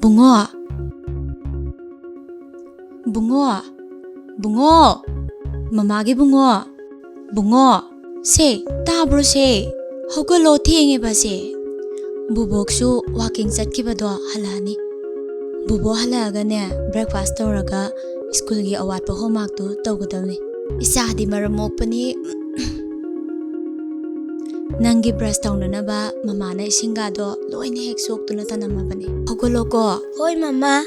bungo, bungo, bungo, mamagi bungo, bungo, se, tabro se, hogalo thingi ba se. Buboksu walking chatkibado halani. Bubo halaga ne breakfast tawraga school gi awat pa homework tu tawgadawni. Isa di maramokpani Nangi brush tawnanaba mamana isingado loina hek soktuna tanamabani. Hogolo ko. Hoy mama.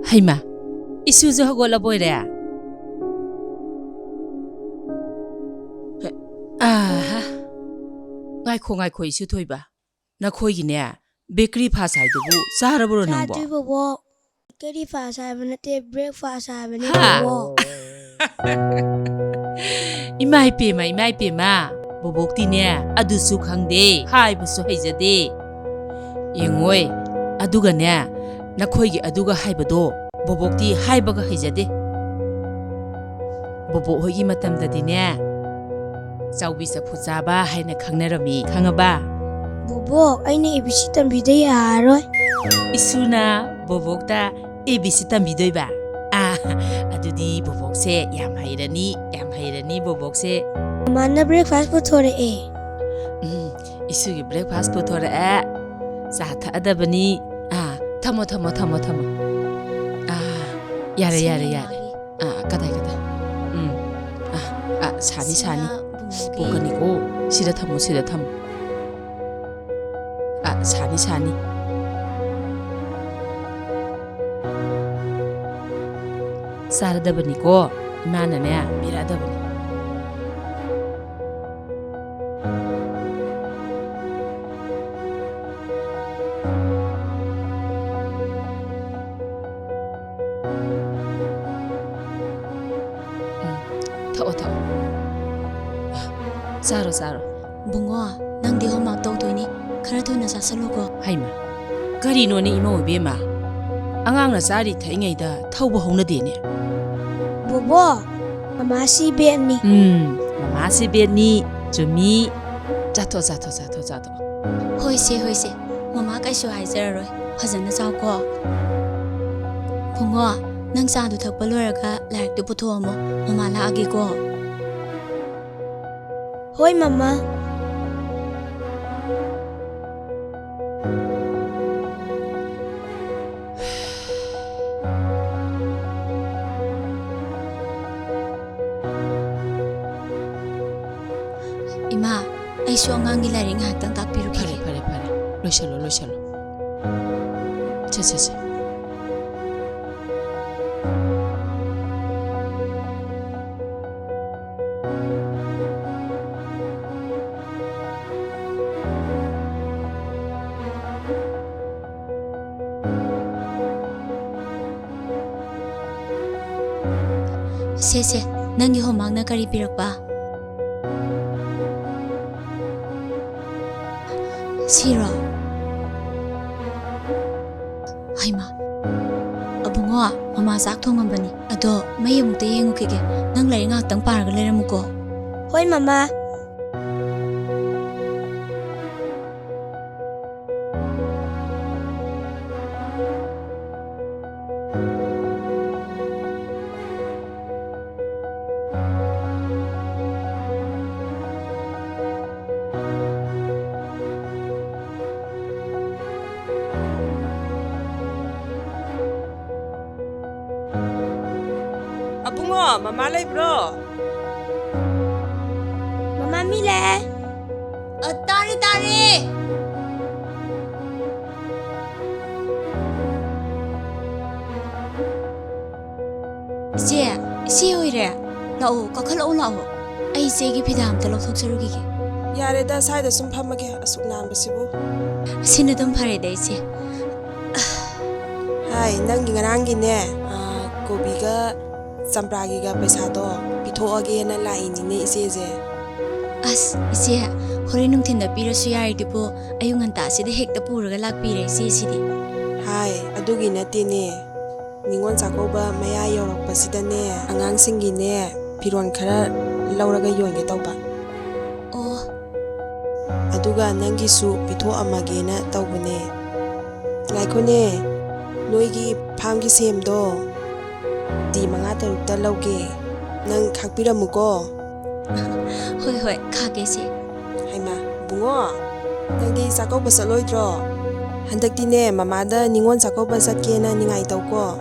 Haima, isuzu hagola boire. Ah, ngai ko isu thoiba. Na khoi gine bakery fa sai dubu sarabro nangbo. Chadri bobo. Keri fa sai banate breakfast sai banate Ha. bobo. Imai pe ma. Bobokti ne adusu khangde. Hai busu haijade. Yengoi aduga ne na khoi gi aduga haibado. Bobokti haibaga haijade. Bobo hogi matam dadi ne. Chawbi sa phujaba haina khangnarami khangaba. Bobo, aine ABC tambida yaroi. Isuna bobokta ABC tambidoiba. Adudi bobokse yam hairani bobokse. Mama breakfast puthore e. Isugi breakfast puthore e. Sa thadabani. Thamo. Yare. Kadai. Sani. Bokani ko. Sida thamo. Sani. Saradabani ko. Imana ne biradabani. Thao. Saro. Bungo, nang di homework tawdoni. Khara thuna sasalogo. Haima, kari noni ima obema. Angang na sari thaingai da thauba hongna dene. Bobo, mama si beni. Mama si beni, chumi. Jato. Hoise. Mama kaisu haizararoi. Fazana chawko. Bungo, nang sadu thakpa loiraga larik tu puthoamo. Mama laage ko. Hoy mama. Ima, aisu angangi larik ngahtang takpiruki. Pare. Loisalo. Cha. Se, nangi homework na kari pirakpa. Siro. Haima. Abungo, mama sak thongambani. Ado mai amukta yengukige. Nang larik ngahtang paraga leiramuko. Hoy mama. ꯃꯃꯥ ꯂꯩꯕ꯭ꯔꯣ? Mama mi le. ꯇꯥꯔꯦ ꯇꯥꯔꯦ. ꯏꯆꯦ ꯑꯣꯏꯔꯦ. ꯂꯥꯛꯑꯣ ꯀꯥꯈꯠꯂꯛꯑꯣ ꯂꯥꯛꯑꯣ. ꯑꯩ ꯏꯆꯦꯒꯤ ꯐꯤꯗꯥ ꯑꯝꯇ ꯂꯧꯊꯣꯛꯆꯔꯨꯈꯤꯒꯦ. ꯌꯥꯔꯦꯗ ꯁ꯭ꯋꯥꯏꯗ ꯁꯨꯝ ꯐꯝꯃꯒꯦ ꯑꯁꯨꯛ ꯅꯥꯟꯕꯁꯤꯕꯨ. ꯑꯁꯤꯅ ꯑꯗꯨꯝ ꯐꯔꯦꯗ ꯏꯆꯦ. ꯍꯥꯏ ꯅꯪꯒꯤ ꯉꯔꯥꯡꯒꯤꯅꯦ ꯀꯣꯕꯤꯒ ꯆꯝꯄ꯭ꯔꯥꯒꯤꯒ ꯄꯩꯁꯥꯗꯣ ꯄꯤꯊꯣꯛꯑꯒꯦꯅ ꯂꯥꯛꯏꯅꯤꯅꯦ ꯏꯆꯦꯁꯦ. ꯑꯁ ꯏꯆꯦ ꯍꯣꯔꯦꯟ ꯅꯨꯡꯊꯤꯟꯗ ꯄꯤꯔꯁꯨ ꯌꯥꯔꯤꯗꯨꯕꯨ ꯑꯌꯨꯛ ꯉꯟꯇꯥꯁꯤꯗ ꯍꯦꯛꯇ ꯄꯨꯔꯒ ꯂꯥꯛꯄꯤꯔꯦ ꯏꯆꯦꯁꯤꯗꯤ. ꯍꯥꯏ ꯑꯗꯨꯒꯤ ꯅꯠꯇꯦꯅꯦ. ꯅꯤꯉꯣꯜ ꯆꯥꯛꯀꯧꯕ ꯃꯌꯥ ꯌꯧꯔꯛꯄꯁꯤꯗꯅꯦ ꯑꯉꯥꯡꯁꯤꯡꯒꯤꯅꯦ ꯐꯤꯔꯣꯜ ꯈꯔ ꯂꯧꯔꯒ ꯌꯣꯟꯒꯦ ꯇꯧꯕ. ꯑꯣ ꯑꯗꯨꯒ ꯅꯪꯒꯤꯁꯨ ꯄꯤꯊꯣꯛꯑꯝꯃꯒꯦꯅ ꯇꯧꯕꯅꯦ. ꯉꯥꯏꯈꯣꯅꯦ ꯅꯣꯏꯒꯤ ꯐꯥꯝꯒꯤ ꯁꯦꯝꯗꯣ T5-6 ꯂꯧꯒꯦ. ꯅꯪ ꯈꯥꯛꯄꯤꯔꯝꯃꯨꯀꯣ. ꯍꯣꯏ ꯈꯥꯒꯦ ꯏꯆꯦ. ꯍꯩꯃꯥ ꯕꯨꯡꯉꯣ ꯅꯪꯗꯤ ꯆꯥꯛꯀꯧꯕ ꯆꯠꯂꯣꯏꯗ꯭ꯔꯣ? ꯍꯟꯗꯛꯇꯤꯅꯦ ꯃꯃꯥꯗ ꯅꯤꯉꯣꯜ ꯆꯥꯛꯀꯧꯕ ꯆꯠꯀꯦꯅ ꯅꯤꯡꯉꯥꯏ ꯇꯧꯀꯣ.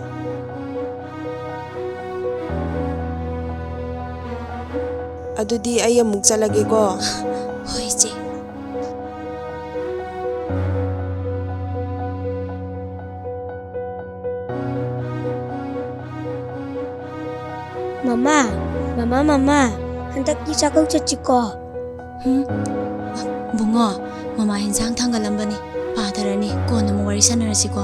ꯑꯗꯨꯗꯤ ꯑꯩ ꯑꯃꯨꯛ ꯆꯠꯂꯒꯦꯀꯣ. ꯍꯣꯏ ꯏꯆꯦ. Mama. Handakki chakau chachiko. ꯕꯨꯡꯉꯣ ꯃꯃꯥ ꯍꯦꯟꯖꯥꯡ ꯊꯥꯡꯒꯠꯂꯝꯕꯅꯤ. ꯄꯥꯊꯔꯅꯤ ꯀꯣꯟꯅ ꯑꯃꯨꯛ ꯋꯥꯔꯤ ꯁꯥꯟꯅꯔꯁꯤꯀꯣ.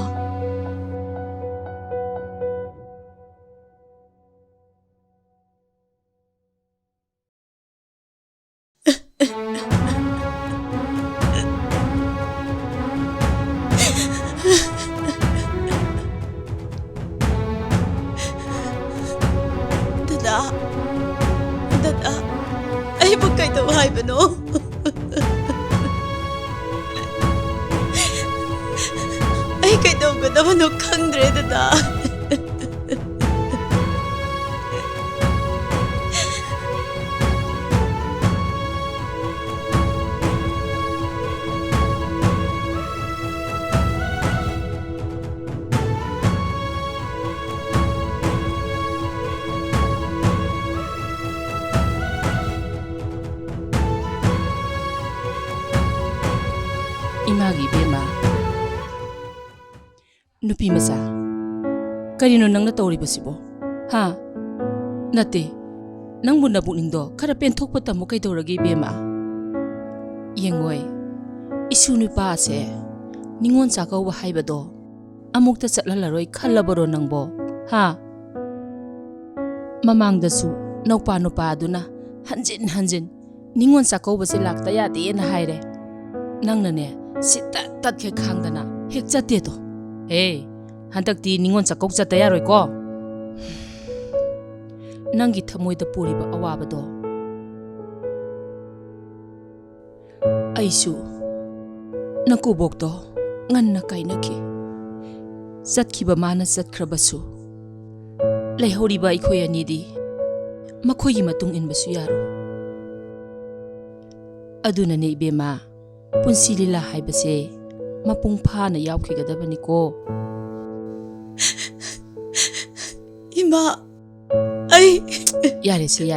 ꯗꯗꯥ ꯑꯩꯕꯨ ꯀꯩꯗꯧ ꯍꯥꯏꯕꯅꯣ? ꯑꯩ ꯀꯩꯗꯧꯒꯗꯕꯅꯣ ꯈꯪꯗ꯭ꯔꯦ ꯗꯗꯥ. 이마기 베마 누피 마사 그리노 낭나 떠오리버시보 하 나때 낭부 나부닝도 카라 뺀톡부 따모 까이도라기 베마 옌고이 이수 누파세 닝원 자가와 하이바도 아목다 잣랄라로이 칼라버로 낭보 하 마망다수 너파 누파두나 한진 닝원 자가와세 락다 야데나 하이레 낭나네 시tat ke khangdana hek chate to hey handakti ningon chakok chata yaroi ko nangi thamoi da puriba awaba do aisu nakubok to nganna kainaki chatkhiba mana chatkhrabasu leihoriba ikhoi ani di makhoi gi matung inbasu yaro aduna ne ibema ꯄꯨꯟꯁꯤ ꯂꯤꯂꯥ ꯍꯥꯏꯕꯁꯦ ꯃꯄꯨꯡ ꯐꯥꯅ ꯌꯥꯎꯈꯤꯒꯗꯕꯅꯤꯀꯣ. 이마 ꯑꯩ 야레세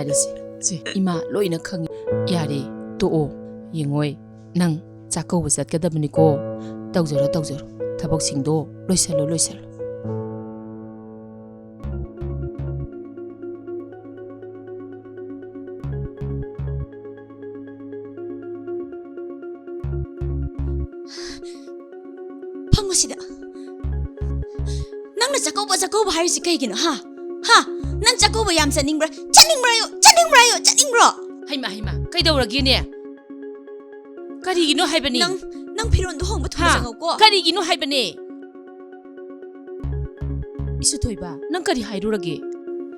이마 로이나 ꯈꯪꯉꯤ 야레 또오 ꯌꯦꯡꯉꯣꯏ ꯅꯪ ꯆꯥꯛꯀꯧꯕ ꯆꯠꯀꯗꯕꯅꯤꯀꯣ. ꯇꯧꯖꯔꯣ ꯊꯕꯛꯁꯤꯡꯗꯣ ꯂꯣꯏꯁꯜꯂꯣ. ꯐꯪꯕꯁꯤꯗ ꯅꯪꯅ ꯆꯥꯛꯀꯧꯕ ꯍꯥꯏꯔꯤꯁꯤ ꯀꯩꯒꯤꯅꯣ ꯍꯥ ꯅꯪ ꯆꯥꯛꯀꯧꯕ ꯌꯥꯝ ꯆꯠꯅꯤꯡꯕ꯭ꯔꯣ ꯍꯩꯃꯥ ꯀꯩꯗꯧꯔꯒꯦꯅꯦ ꯀꯔꯤꯒꯤꯅꯣ ꯍꯥꯏꯕꯅꯤ ꯅꯪ ꯐꯤꯔꯣꯟꯗꯣ ꯍꯣꯡꯕ ꯊꯨꯅ ꯆꯪꯉꯧꯀꯣ ꯀꯔꯤꯒꯤꯅꯣ ꯍꯥꯏꯕꯅꯤ 이수 토이바 난 그리 하이루라게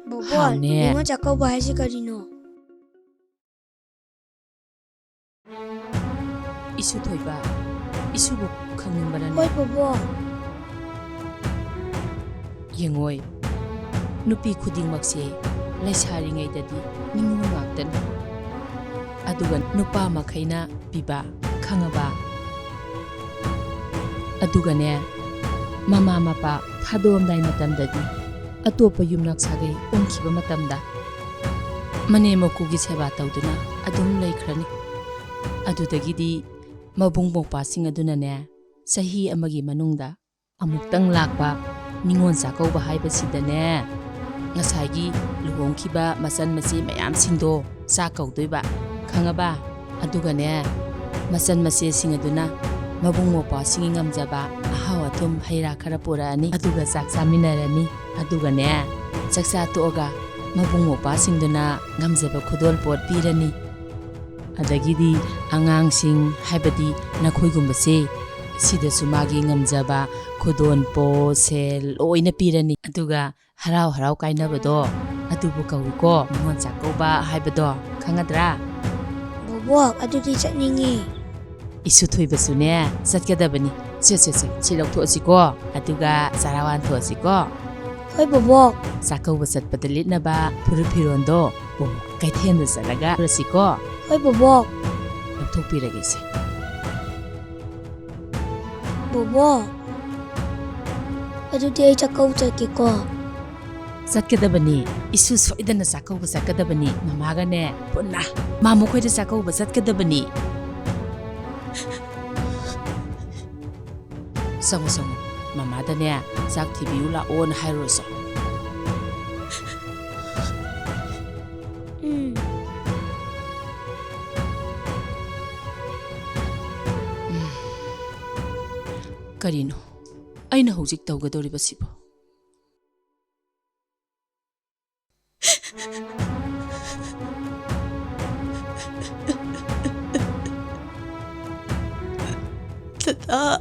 Bobo, ningon chakau bahasi karino. 이수 토이바 이수부 강릉 바라네 Oi Bobo. ꯌꯦꯡꯉꯣꯏ ꯅꯨꯄꯤ ꯈꯨꯗꯤꯡꯃꯛꯁꯦ ꯂꯩꯁꯥꯔꯤꯉꯩꯗꯗꯤ ꯅꯤꯡꯉꯣꯜ ꯉꯥꯛꯇꯅꯤ ꯑꯗꯨꯒ ꯅꯨꯄꯥ ꯃꯈꯩꯅ ꯄꯤꯕ ꯈꯪꯉꯕ ꯑꯗꯨꯒꯅꯦ ꯃꯃꯥ ꯃꯄꯥ ꯊꯥꯗꯣꯛꯑꯝꯗꯥꯏ ꯃꯇꯝꯗꯗꯤ ꯑꯇꯣꯞꯄ ꯌꯨꯝꯅꯥꯛ ꯁꯥꯒꯩ ꯑꯣꯟꯈꯤꯕ ꯃꯇꯝꯗ ꯃꯅꯦ ꯃꯀꯨꯒꯤ ꯁꯦꯕꯥ ꯇꯧꯗꯨꯅ ꯑꯗꯨꯝ ꯂꯩꯈ꯭ꯔꯅꯤ꯫ ꯑꯗꯨꯗꯒꯤꯗꯤ ꯃꯕꯨꯡ ꯃꯧꯄ꯭ꯋꯥꯁꯤꯡ ꯑꯗꯨꯅꯅꯦ ꯆꯍꯤ ꯑꯃꯒꯤ ꯃꯅꯨꯡꯗ ꯑꯃꯨꯛꯇꯪ ꯂꯥꯛꯄ ꯅꯤꯉꯣꯜ ꯆꯥꯛꯀꯧꯕ ꯍꯥꯏꯕꯁꯤꯗꯅꯦ ꯉꯁꯥꯏꯒꯤ ꯂꯨꯍꯣꯡꯈꯤꯕ ꯃꯆꯟ ꯃꯆꯦ ꯃꯌꯥꯝꯁꯤꯡꯗꯣ ꯆꯥꯛ ꯀꯧꯗꯣꯏꯕ ꯈꯪꯉꯕ? ꯑꯗꯨꯒꯅꯦ ꯃꯆꯟ ꯃꯆꯦꯁꯤꯡ ꯑꯗꯨꯅ ꯃꯕꯨꯡ ꯃꯧꯄ꯭ꯋꯥꯁꯤꯡꯒꯤ ꯉꯝꯖꯕ ꯑꯍꯥꯎ ꯑꯊꯨꯝ ꯍꯩ ꯔꯥ ꯈꯔ ꯄꯨꯔꯛꯑꯅꯤ ꯑꯗꯨꯒ ꯆꯥꯛ ꯆꯥꯃꯤꯟꯅꯔꯅꯤ꯫ ꯑꯗꯨꯒꯅꯦ ꯆꯥꯛꯆꯥ ꯇꯣꯛꯑꯒ ꯃꯕꯨꯡ ꯃꯧꯄ꯭ꯋꯥꯁꯤꯡꯗꯨꯅ ꯉꯝꯖꯕ ꯈꯨꯗꯣꯜ ꯄꯣꯠ ꯄꯤꯔꯅꯤ꯫ ꯑꯗꯒꯤꯗꯤ ꯑꯉꯥꯡꯁꯤꯡ ꯍꯥꯏꯕꯗꯤ ꯅꯈꯣꯏꯒꯨꯝꯕꯁꯦ ꯁꯤꯗꯁꯨ ꯃꯥꯒꯤ ꯉꯝꯖꯕ ꯈꯨꯗꯣꯜ ꯄꯣꯠ ꯁꯦꯜ ꯂꯣꯏꯅ ꯄꯤꯔꯅꯤ꯫ ꯑꯗꯨꯒ ꯍꯔꯥꯎ ꯍꯔꯥꯎ ꯀꯥꯏꯅꯕꯗꯣ ꯑꯗꯨꯕꯨ ꯀꯧꯏꯀꯣ ꯅꯤꯉꯣꯜ ꯆꯥꯛꯀꯧꯕ ꯍꯥꯏꯕꯗꯣ ꯈꯪꯉꯗ꯭ꯔꯥ? ꯕꯣꯕꯣꯛ ꯑꯗꯨꯗꯤ ꯆꯠꯅꯤꯡꯉꯤ꯫ ꯏꯁꯨ ꯊꯣꯏꯕꯁꯨꯅꯦ ꯆꯠꯀꯗꯕꯅꯤ꯫ ꯁꯦ ꯁꯤ ꯂꯧꯊꯣꯛꯑꯁꯤꯀꯣ ꯑꯗꯨꯒ ꯆꯔꯥ ꯋꯥꯟꯊꯣꯛꯑꯁꯤꯀꯣ꯫ ꯍꯣꯏ ꯕꯣꯕꯣꯛ꯫ ꯆꯥꯛꯀꯧꯕ ꯆꯠꯄꯗ ꯂꯤꯠꯅꯕ ꯐꯨꯔꯤꯠ ꯐꯤꯔꯣꯟꯗꯣ ꯀꯩꯊꯦꯜꯗ ꯆꯠꯂꯒ ꯄꯨꯔꯁꯤꯀꯣ꯫ ꯍꯣꯏ ꯕꯣꯕꯣꯛ꯫ ꯂꯧꯊꯣꯛꯄꯤꯔꯒꯦꯁꯦ꯫ ꯕꯣꯕꯣꯛ ꯑꯗꯨꯗꯤ ꯑꯩ ꯆꯥꯛꯀꯧꯕ ꯆꯠꯀꯦꯀꯣ꯫ ꯆꯠꯀꯗꯕꯅꯤ ꯏꯁꯨ ꯁꯣꯏꯗꯅ ꯆꯥꯛꯀꯧꯕ ꯆꯠꯀꯗꯕꯅꯤ ꯃꯃꯥꯒꯅꯦ ꯄꯨꯟꯅ ꯃꯈꯣꯏꯗ ꯆꯥꯛꯀꯧꯕ ꯆꯠꯀꯗꯕꯅꯤ꯫ ꯆꯪꯉꯨ ꯃꯃꯥꯗꯅꯦ ꯆꯥꯛ ꯊꯤꯕꯤꯌꯨ ꯂꯥꯛꯑꯣꯅ ꯍꯥꯏꯔꯨꯔꯁꯨ꯫ ꯀꯔꯤꯅꯣ ꯑꯩꯅ ꯍꯧꯖꯤꯛ ꯇꯧꯒꯗꯧꯔꯤꯕꯁꯤꯕꯣ? ꯗꯗꯥ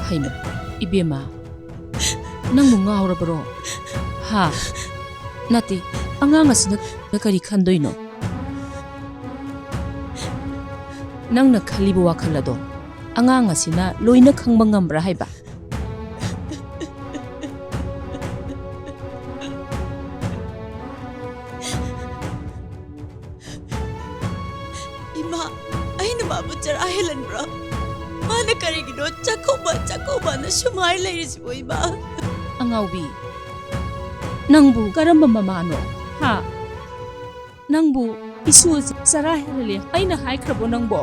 ꯍꯩꯃ 이베마 ꯅꯪꯕꯨ ꯉꯥꯎꯔꯕꯔꯣ? ꯍꯥ? ꯅꯠꯇꯦ ꯑꯉꯥꯡ ꯑꯁꯤꯅ ꯀꯔꯤ ꯈꯟꯗꯣꯏꯅꯣ? ꯅꯪꯅ ꯈꯜꯂꯤꯕ ꯋꯥꯈꯜ ꯑꯗꯣ ꯑꯉꯥꯡ ꯑꯁꯤꯅ ꯂꯣꯏꯅ ꯈꯪꯕ ꯉꯝꯕ꯭ꯔꯥ ꯍꯥꯏꯕ? 이마 ꯑꯩꯅ ꯃꯥꯕꯨ ꯆꯔꯥ ꯍꯦꯜꯍꯟꯕ꯭ꯔꯣ? ꯃꯥꯅ ꯀꯔꯤꯒꯤꯅꯣ ꯆꯥꯛꯀꯧꯕꯅ ꯁꯨꯃꯥꯏ ꯂꯩꯔꯤꯁꯤꯕꯣ 이마? ꯑꯉꯥꯎꯕꯤ ꯅꯪꯕꯨ ꯀꯔꯝꯕ ꯃꯃꯥꯅꯣ? ꯍꯥ? ꯅꯪꯕꯨ 이수 ꯆꯔꯥ ꯍꯦꯜꯍꯜꯂꯦ ꯑꯩꯅ ꯍꯥꯏꯈ꯭ꯔꯕꯣ ꯅꯪꯕꯣ?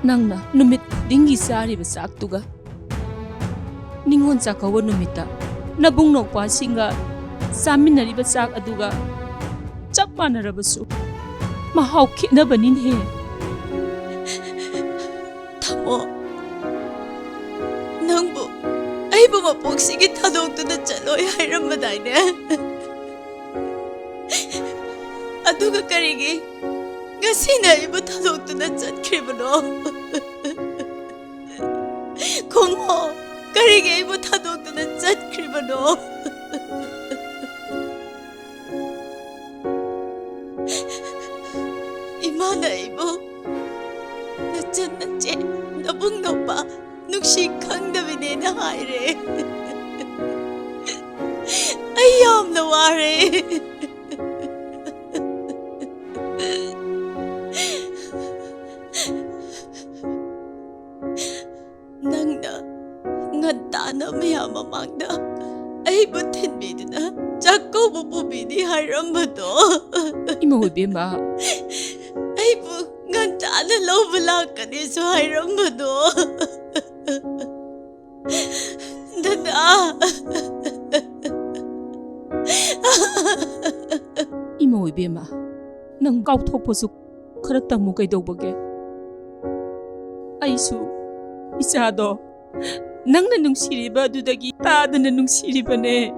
ꯅꯪꯅ ꯅꯨꯃꯤꯠ ꯈꯨꯗꯤꯡꯒꯤ ꯆꯥꯔꯤꯕ ꯆꯥꯛꯇꯨꯒ ꯅꯤꯉꯣꯜ ꯆꯥꯛꯀꯧꯕ ꯅꯨꯃꯤꯠꯇ ꯅꯕꯨꯡ ꯅꯧꯄ꯭ꯋꯥꯁꯤꯡꯒ ꯆꯥꯃꯤꯟꯅꯔꯤꯕ ꯆꯥꯛ ꯑꯗꯨꯒ ꯆꯞ ꯃꯥꯟꯅꯔꯕꯁꯨ ꯃꯍꯥꯎ ꯈꯦꯠꯅꯕꯅꯤꯅꯦ꯫ ꯊꯝꯃꯣ ꯅꯪꯕꯨ ꯑꯩꯕꯨ ꯃꯄꯣꯛꯁꯤꯒꯤ ꯊꯥꯗꯣꯛꯇꯨꯅ ꯆꯠꯂꯣꯏ ꯍꯥꯏꯔꯝꯕꯗꯥꯏꯅꯦ? ꯑꯗꯨꯒ ꯀꯔꯤꯒꯤ ꯉꯁꯤꯅ ꯑꯩꯕꯨ ꯊꯥꯗꯣꯛꯇꯨꯅ ꯆꯠꯈ꯭ꯔꯤꯕꯅꯣ? ꯈꯨꯝꯃꯣ ꯀꯔꯤꯒꯤ ꯑꯩꯕꯨ ꯊꯥꯗꯣꯛꯇꯨꯅ ꯆꯠꯈ꯭ꯔꯤꯕꯅꯣ? 이마나 이보 너전 너째 너붕 너빠 눅시 강다비네나 하이래 아이엄 너와래 낭나 ngantana mayam mamangda aibu thinbiduna chakko bubini hairambado 이모 이베마 aibu ngantana lobala kanisu hairambado dada 이모 이베마 ꯅꯪ ꯀꯥꯎꯊꯣꯛꯄꯁꯨ ꯈꯔ ꯇꯝꯃꯨ ꯀꯩꯗꯧꯕꯒꯦ? ꯑꯩꯁꯨ ꯏꯆꯥꯗꯣ ꯅꯪꯅ ꯅꯨꯡꯁꯤꯔꯤꯕ ꯑꯗꯨꯗꯒꯤ ꯇꯥꯗꯅ ꯅꯨꯡꯁꯤꯔꯤꯕꯅꯦ꯫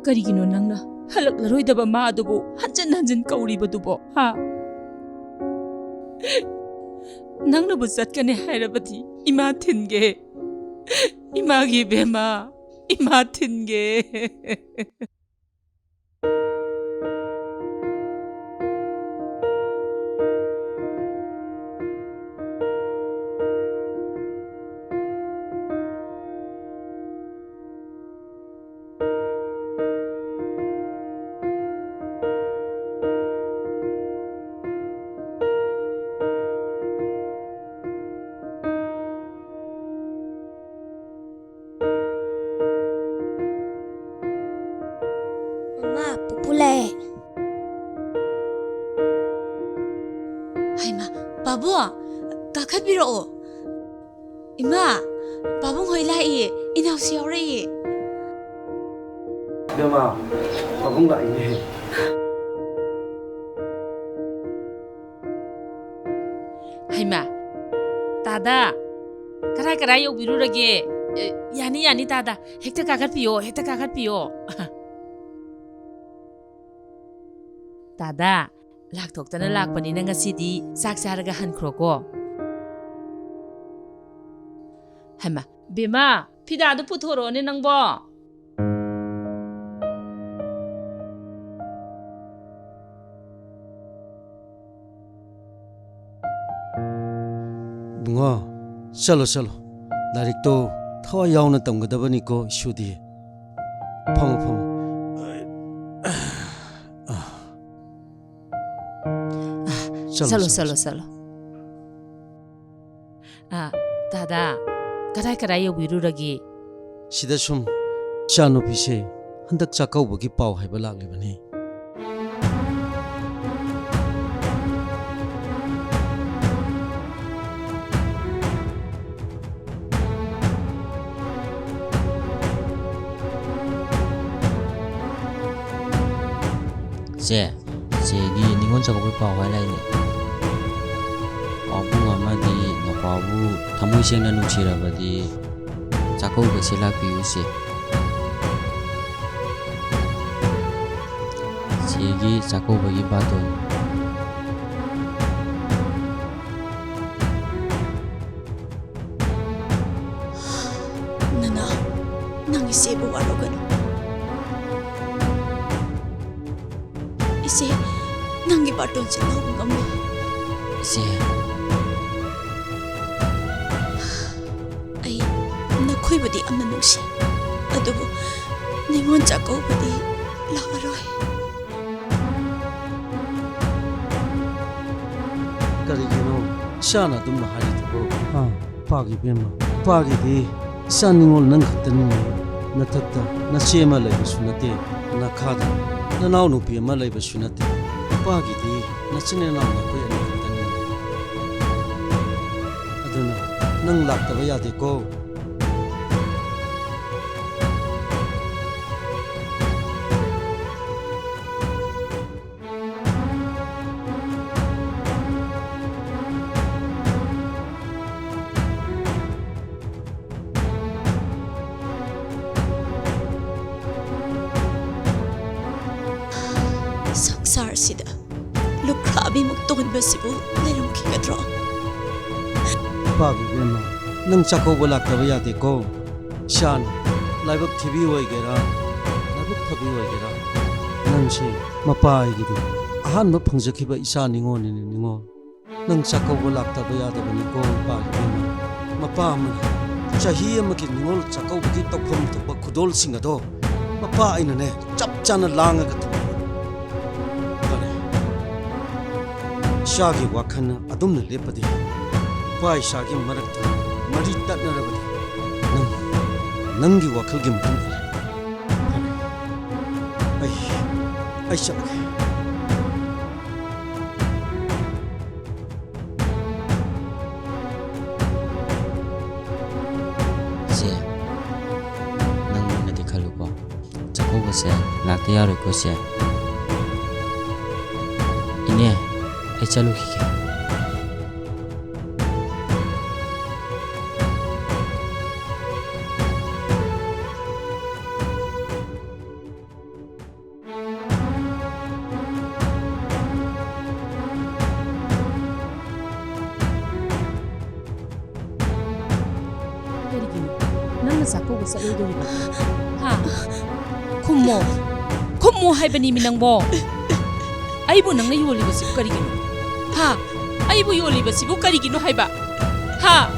ꯀꯔꯤꯒꯤꯅꯣ ꯅꯪꯅ ꯍꯜꯂꯛꯂꯔꯣꯏꯗꯕ ꯃꯥ ꯑꯗꯨꯕꯨ ꯍꯟꯖꯟ ꯍꯟꯖꯟ ꯀꯧꯔꯤꯕꯗꯨꯕꯣ? ꯍꯥ? ꯅꯪꯅꯕꯨ ꯆꯠꯀꯅꯤ ꯍꯥꯏꯔꯕꯗꯤ 이마 ꯊꯤꯟꯒꯦ. 이마ꯒꯤ ꯏꯕꯦꯝꯃ 이마 ꯊꯤꯟꯒꯦ. ꯄꯨꯄꯨꯂꯦ ꯍꯩꯃ ꯄꯥꯕꯨꯡ ꯀꯥꯈꯠꯄꯤꯔꯛꯑꯣ ꯏꯃꯥ ꯄꯥꯕꯨꯡ ꯍꯣꯏ ꯂꯥꯛꯏ ꯏꯅꯥꯎꯁꯨ ꯌꯥꯎꯔꯛꯏ ꯕꯦꯝꯃ ꯄꯥꯕꯨꯡ ꯂꯥꯛꯏꯅꯦ ꯍꯩꯃ ꯇꯥꯗ ꯀꯔꯥꯏ ꯌꯧꯕꯤꯔꯨꯔꯒꯦ ꯌꯥꯅꯤ ꯇꯥꯗ ꯍꯦꯛꯇ ꯀꯥꯈꯠꯄꯤꯌꯣ ꯇꯥꯗ ꯂꯥꯛꯊꯣꯛꯇꯅ ꯂꯥꯛꯄꯅꯤꯅ ꯉꯁꯤꯗꯤ ꯆꯥꯛ ꯆꯥꯔꯒ ꯍꯟꯈ꯭ꯔꯣꯀꯣ ꯍꯩꯃ ꯕꯦꯝꯃ ꯐꯤꯗꯥꯗꯨ ꯄꯨꯊꯣꯔꯛꯑꯣꯅꯦ ꯅꯪꯕꯣ bungo chalo larik to thawa yauna tamgadabani ko ishudi phamu ꯆꯠꯂꯣ ꯇꯥꯗ ꯀꯗꯥꯏ ꯌꯧꯕꯤꯔꯨꯔꯒꯦ sida sum chanu pise handak chakauba gi paw haiba laklibani 제기 닝원 작업을 봐와라이네. 어부 아마디 너바부 담무시행나 누치라바디 작업을 실락비우시. 제기 작업을 이바돈. 나나 낭이 세부 와로가노 이제 낭기 바톤지 나온 거뭐 제 아이 나코이부디 암나 농시 아두부 닝원 작고부디 라와로이 karigino shana dum mahari to pagi bema pagi di saningol nang khatani na thakta na chema lai sunate na khada na naw nu pi ma lai sunate pagi di na chine naw na ko yani khatani aduna nang lakta ba yade ko 상사르시다 루크라비 목동은 버시고 내려오기가들어 pagi bema nang chako ba lakta ba yade ko shan laibak thibi hoi gera laibak thabi hoi gera nang se mapai gi di ahan ma phangjakhi ba isa ningo ni ningo nang chako ba lakta ba yade ba ni ko pagi bema mapa ma chahi ma ki ningo chako ba ki tokpham to ba khudol singa do mapa aina ne chap chana langa ga shagi wakhana adumna lepadi pai shagi marakta mari tatnarabadi nangi wakhalgi mutum ai shabake 제 nang dikhaluko 작업을 lakte yaro ko se ine ai chalu khike 그리기는 너는 작곡을 써이도리고 하 콤모 하이바니미 낭보 아이보 낭나 요리버시고 그리기는 하 아이보 요리버시고 그리기는 하이바 하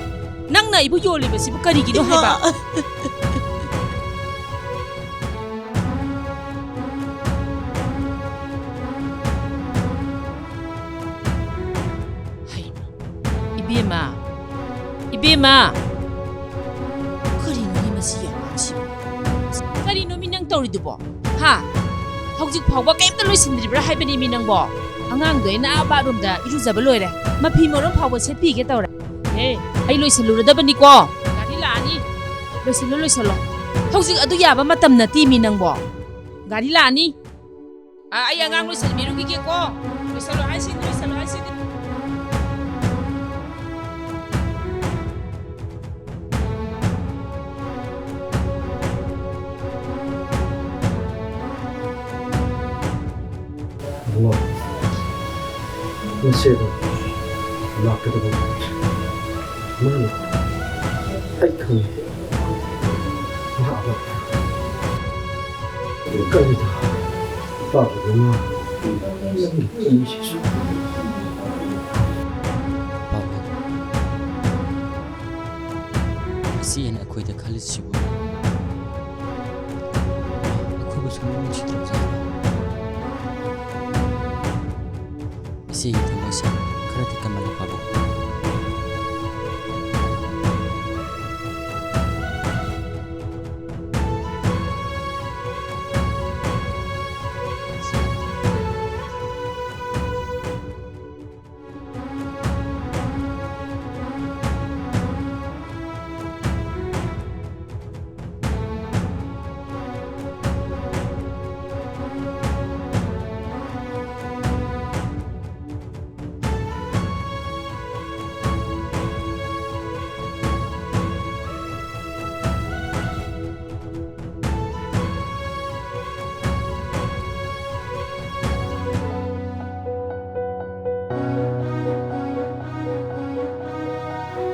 낭나 아이보 요리버시고 그리기는 하이바 하이마 이비마 그리노니 마시 양시 그리노미 낭 떠리두보 하 ꯍꯧꯖꯤꯛ ꯐꯥꯎꯕ ꯀꯩꯝꯇ ꯂꯣꯏꯁꯤꯟꯗ꯭ꯔꯤꯕ꯭ꯔꯥ ꯍꯥꯏꯕꯅꯤ ꯃꯤ ꯅꯪꯕꯣ ꯑꯉꯥꯡꯗꯣ ꯑꯩꯅ ꯕꯥꯠꯔꯨꯝꯗ ꯏꯔꯨꯖꯕ ꯂꯣꯏꯔꯦ ꯃꯐꯤ ꯃꯔꯣꯟ ꯐꯥꯎꯕ ꯁꯦꯠꯄꯤꯒꯦ ꯇꯧꯔꯦ ꯑꯩ ꯂꯣꯏꯁꯤꯜꯂꯨꯔꯗꯕꯅꯤꯀꯣ ꯒꯥꯔꯤ ꯂꯥꯛꯑꯅꯤ ꯂꯣꯏꯁꯤꯜꯂꯣ ꯍꯧꯖꯤꯛ ꯑꯗꯨ ꯌꯥꯕ ꯃꯇꯝ ꯅꯠꯇꯦ ꯃꯤ ꯅꯪꯕꯣ ꯒꯥꯔꯤ ꯂꯥꯛꯑꯅꯤ ꯑꯩ ꯑꯉꯥꯡ ꯂꯣꯏꯁꯤꯟꯕꯤꯔꯨꯈꯤꯒꯦꯀꯣ ꯂꯣꯏꯁꯤꯜꯂꯣ ꯍꯥꯏꯁꯤꯅꯤ ꯕꯨꯡꯉꯣ ꯉꯁꯤꯗꯣ ꯂꯥꯛꯀꯗꯕ ꯃꯥꯅ ꯑꯩ ꯈꯪꯉꯦ ꯂꯥꯛꯑꯕ ꯀꯔꯤꯗ ꯄꯥꯕꯗꯨꯅ ꯅꯪꯒꯤ ꯄꯨꯟꯁꯤꯁꯨ ꯄꯥꯕꯨꯡ ꯏꯆꯦꯅ ꯑꯩꯈꯣꯏꯗ ꯈꯜꯂꯤꯁꯤꯕꯨ ꯑꯩꯈꯣꯏꯕꯨ ꯁꯨꯝ ꯅꯨꯡꯁꯤꯗ꯭ꯔꯕꯖꯥꯠꯂ 이세의 동거시 그렇게 말해 바보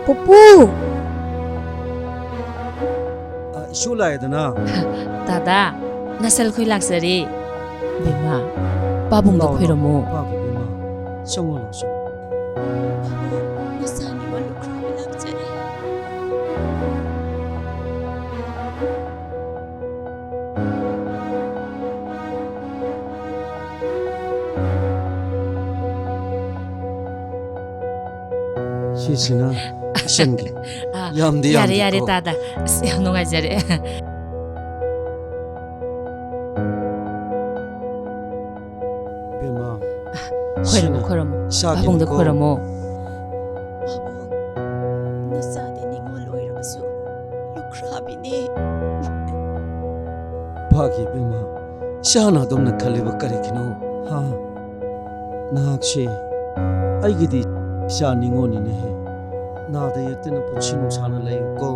ꯄꯨꯄꯨ 이슈 라이드나 다다 나살 ꯈꯣꯏ ꯂꯥꯛꯆꯔꯦ ꯕꯦꯝꯃ ꯄꯥꯕꯨꯡꯗ ꯈꯣꯏꯔꯝꯃꯣ ꯄꯥꯒꯤ ꯕꯦꯝꯃ ꯆꯪꯉꯣ ꯂꯥꯛꯆꯣ ꯅꯁꯥꯅꯤ ꯋꯥꯂꯨꯈ꯭ꯔꯥꯕꯤ ꯂꯥꯛꯆꯔꯦ 시시나 신기 얌디 야래 얌디 다다 ꯌꯥꯝ ꯅꯨꯡꯉꯥꯏꯖꯔꯦ ꯕꯦꯝꯃ ꯈꯣꯏꯔꯝꯃꯣ ꯏꯁꯥꯒꯤ ꯄꯥꯕꯨꯡꯗ ꯅꯤꯀꯣ. ꯈꯣꯏꯔꯝꯃꯣ ꯄꯥꯕꯨꯡ ꯅꯆꯥꯗꯤ ꯅꯤꯡꯉꯣꯜ ꯑꯣꯏꯔꯕꯁꯨ ꯂꯨꯈ꯭ꯔꯥꯕꯤꯅꯦ ꯄꯥꯒꯤ ꯕꯦꯝꯃ ꯏꯁꯥꯅ ꯑꯗꯨꯝꯅ ꯈꯜꯂꯤꯕ ꯀꯔꯤꯒꯤꯅꯣ ꯍꯥ ꯅꯍꯥꯛꯁꯦ ꯑꯩꯒꯤꯗꯤ ꯏꯆꯥ ꯅꯤꯡꯉꯣꯜꯅꯤꯅꯦꯍꯦ ꯅꯥꯗ ꯌꯦꯛꯇꯅ ꯄꯨꯟꯁꯤ ꯅꯨꯡꯁꯥꯅ ꯂꯩꯌꯨꯀꯣ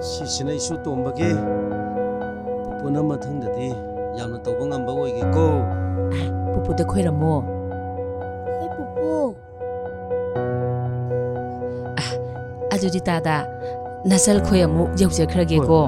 시시나 이슈 ꯇꯣꯝꯕꯒꯤ ꯄꯨꯄꯨꯅ ꯃꯊꯪꯗꯗꯤ ꯌꯥꯝꯅ ꯇꯧꯕ ꯉꯝꯕ ꯑꯣꯏꯒꯦꯀꯣ ꯄꯨꯄꯨꯗ ꯈꯣꯏꯔꯝꯃꯣ ꯍꯣꯏ ꯄꯨꯄꯨ ꯑꯗꯨꯗꯤ ꯇꯥꯗ ꯅꯁꯜ ꯈꯣꯏ ꯑꯃꯨꯛ ꯌꯧꯖꯈ꯭ꯔꯒꯦꯀꯣ